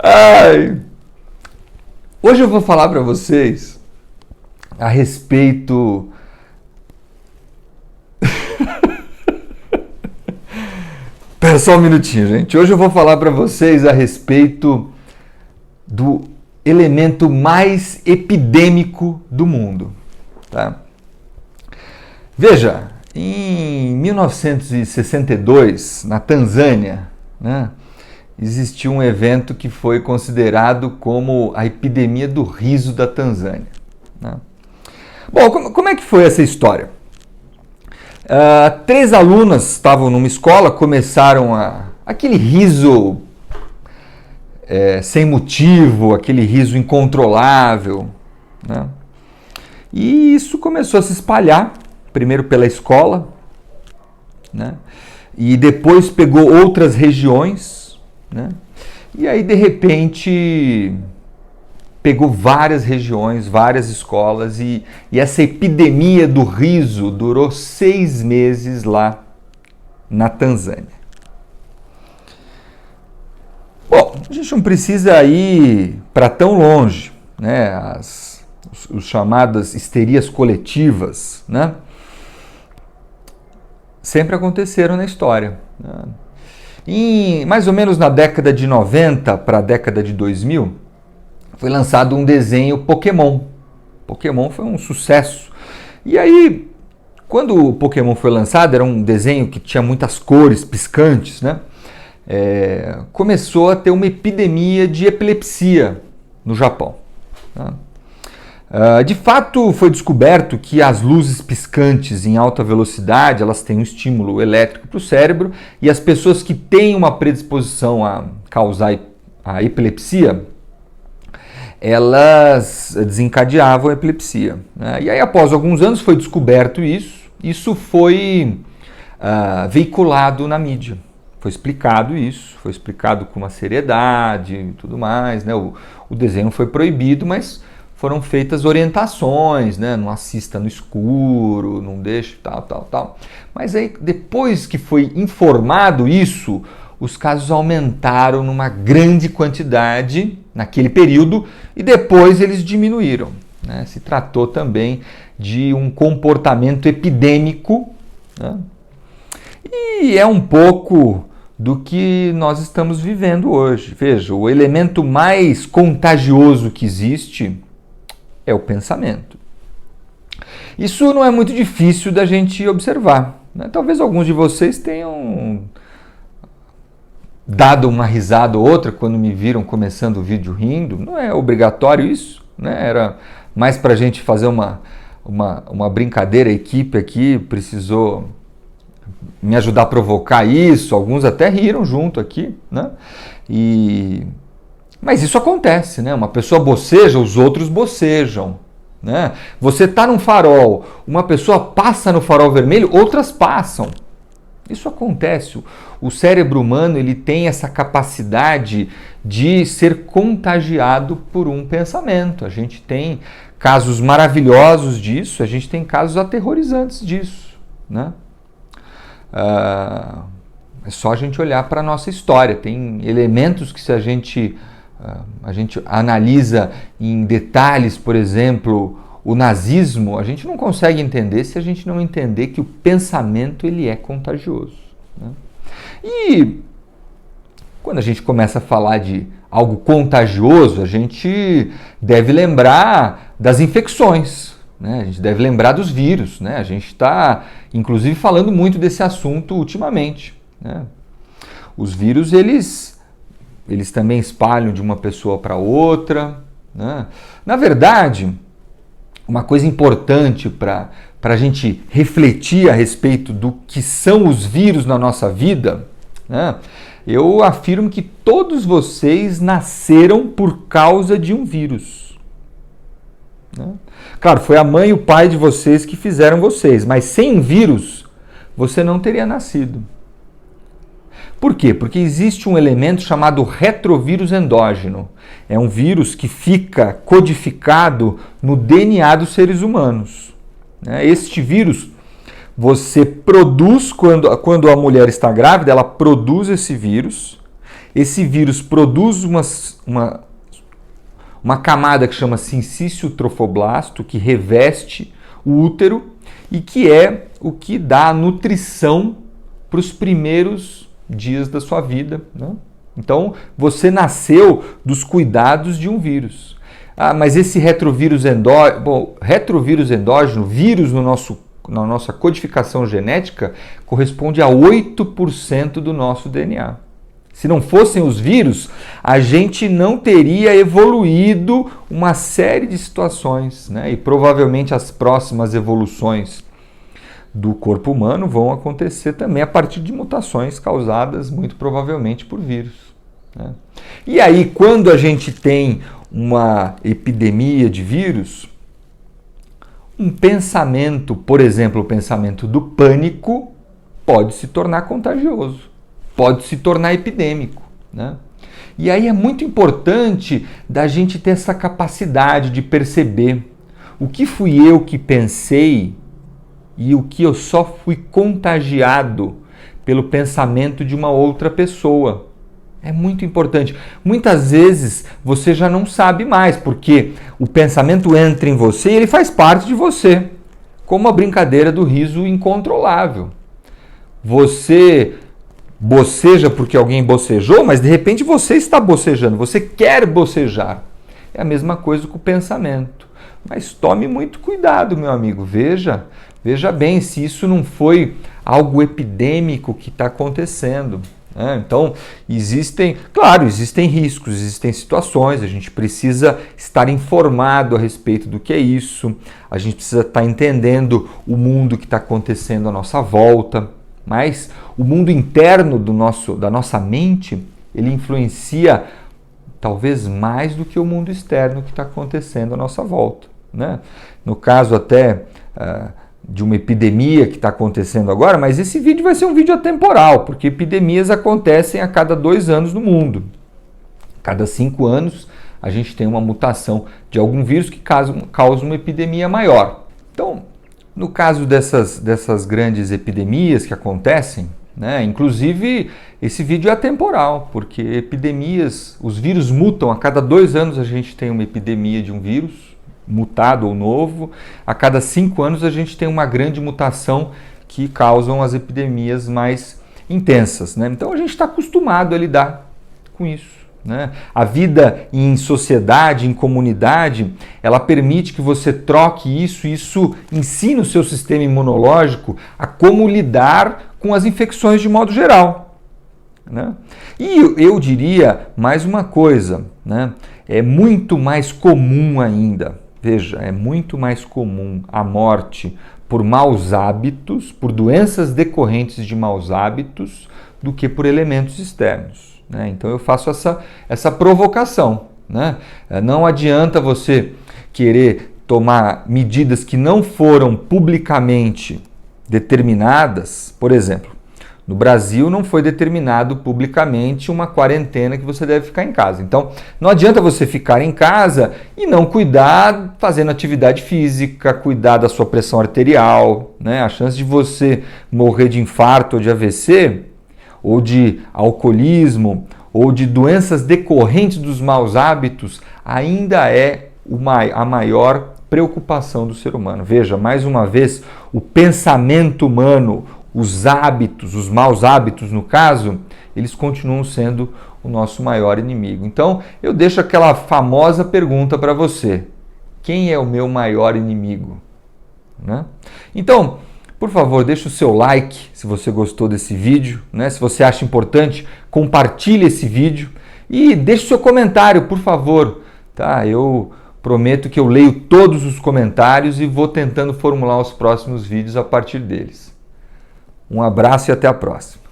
Ai. Hoje eu vou falar para vocês a respeito Espera só um minutinho, gente. Hoje eu vou falar para vocês a respeito do elemento mais epidêmico do mundo, tá? Veja, em 1962, na Tanzânia, né, existiu um evento que foi considerado como a epidemia do riso da Tanzânia, né? Bom, como é que foi essa história? 3 alunas estavam numa escola, começaram aquele riso sem motivo, aquele riso incontrolável, né? E isso começou a se espalhar, primeiro pela escola, né? E depois pegou outras regiões, né? E aí, de repente, pegou várias regiões, várias escolas, e essa epidemia do riso durou 6 meses lá na Tanzânia. Bom, a gente não precisa ir para tão longe, né? As chamadas histerias coletivas, né? Sempre aconteceram na história, né? Mais ou menos na década de 90 para a década de 2000, foi lançado um desenho Pokémon. Pokémon foi um sucesso. E aí, quando o Pokémon foi lançado, era um desenho que tinha muitas cores piscantes, né? Começou a ter uma epidemia de epilepsia no Japão, né? De fato, foi descoberto que as luzes piscantes em alta velocidade, elas têm um estímulo elétrico para o cérebro, e as pessoas que têm uma predisposição a causar a epilepsia, elas desencadeavam a epilepsia, né? E aí, após alguns anos, foi descoberto isso foi veiculado na mídia. Foi explicado isso, foi explicado com uma seriedade e tudo mais, né? O desenho foi proibido, mas foram feitas orientações, né? Não assista no escuro, não deixe tal. Mas aí, depois que foi informado isso, os casos aumentaram numa grande quantidade naquele período e depois eles diminuíram, né? Se tratou também de um comportamento epidêmico, né? E é um pouco do que nós estamos vivendo hoje. Veja, o elemento mais contagioso que existe é o pensamento. Isso não é muito difícil da gente observar, né? Talvez alguns de vocês tenham dado uma risada ou outra quando me viram começando o vídeo rindo. Não é obrigatório isso, né? Era mais para a gente fazer uma brincadeira. A equipe aqui precisou me ajudar a provocar isso. Alguns até riram junto aqui, né? Mas isso acontece, né? Uma pessoa boceja, os outros bocejam, né? Você está num farol, uma pessoa passa no farol vermelho, outras passam. Isso acontece. O cérebro humano, ele tem essa capacidade de ser contagiado por um pensamento. A gente tem casos maravilhosos disso, a gente tem casos aterrorizantes disso, né? É só a gente olhar para a nossa história. Tem elementos que, se a gente analisa em detalhes, por exemplo, o nazismo, a gente não consegue entender se a gente não entender que o pensamento, ele é contagioso, né? E quando a gente começa a falar de algo contagioso, a gente deve lembrar das infecções, né? A gente deve lembrar dos vírus, né? A gente está, inclusive, falando muito desse assunto ultimamente, né? Os vírus, eles também espalham de uma pessoa para outra, né? Na verdade, uma coisa importante para a gente refletir a respeito do que são os vírus na nossa vida, né? Eu afirmo que todos vocês nasceram por causa de um vírus, né? Claro, foi a mãe e o pai de vocês que fizeram vocês, mas sem um vírus, você não teria nascido. Por quê? Porque existe um elemento chamado retrovírus endógeno. É um vírus que fica codificado no DNA dos seres humanos. Este vírus você produz, quando a mulher está grávida, ela produz esse vírus. Esse vírus produz uma camada que chama sincício trofoblasto, que reveste o útero e que é o que dá a nutrição para os primeiros dias da sua vida, né? Então, você nasceu dos cuidados de um vírus. Mas esse retrovírus endógeno, vírus na nossa codificação genética, corresponde a 8% do nosso DNA. Se não fossem os vírus, a gente não teria evoluído uma série de situações, né? E provavelmente as próximas evoluções do corpo humano vão acontecer também a partir de mutações causadas muito provavelmente por vírus, né? E aí, quando a gente tem uma epidemia de vírus, um pensamento, por exemplo, o pensamento do pânico, pode se tornar contagioso, pode se tornar epidêmico, né? E aí é muito importante da gente ter essa capacidade de perceber o que fui eu que pensei e o que eu só fui contagiado pelo pensamento de uma outra pessoa. É muito importante. Muitas vezes você já não sabe mais, porque o pensamento entra em você e ele faz parte de você, como a brincadeira do riso incontrolável. Você boceja porque alguém bocejou, mas de repente você está bocejando, você quer bocejar. É a mesma coisa com o pensamento. Mas tome muito cuidado, meu amigo. Veja bem se isso não foi algo epidêmico que está acontecendo, né? Então, existem riscos, existem situações, a gente precisa estar informado a respeito do que é isso, a gente precisa estar entendendo o mundo que está acontecendo à nossa volta, mas o mundo interno da nossa mente, ele influencia talvez mais do que o mundo externo que está acontecendo à nossa volta, né? No caso até de uma epidemia que está acontecendo agora, mas esse vídeo vai ser um vídeo atemporal, porque epidemias acontecem a cada 2 anos no mundo. Cada 5 anos a gente tem uma mutação de algum vírus que causa uma epidemia maior. Então, no caso dessas grandes epidemias que acontecem, né, inclusive esse vídeo é atemporal, porque epidemias, os vírus mutam, a cada 2 anos a gente tem uma epidemia de um vírus, mutado ou novo, a cada 5 anos a gente tem uma grande mutação que causam as epidemias mais intensas, né? Então a gente está acostumado a lidar com isso, né? A vida em sociedade, em comunidade, ela permite que você troque isso ensina o seu sistema imunológico a como lidar com as infecções de modo geral, né? E eu diria mais uma coisa, né? É muito mais comum ainda. Veja, é muito mais comum a morte por maus hábitos, por doenças decorrentes de maus hábitos, do que por elementos externos, né? Então eu faço essa provocação, né? Não adianta você querer tomar medidas que não foram publicamente determinadas. Por exemplo, no Brasil não foi determinado publicamente uma quarentena que você deve ficar em casa. Então, não adianta você ficar em casa e não cuidar fazendo atividade física, cuidar da sua pressão arterial, né? A chance de você morrer de infarto ou de AVC, ou de alcoolismo, ou de doenças decorrentes dos maus hábitos, ainda é a maior preocupação do ser humano. Veja, mais uma vez, o pensamento humano, os hábitos, os maus hábitos no caso, eles continuam sendo o nosso maior inimigo. Então, eu deixo aquela famosa pergunta para você: quem é o meu maior inimigo? Né? Então, por favor, deixe o seu like se você gostou desse vídeo, né? Se você acha importante, compartilhe esse vídeo e deixe o seu comentário, por favor, tá? Eu prometo que eu leio todos os comentários e vou tentando formular os próximos vídeos a partir deles. Um abraço e até a próxima.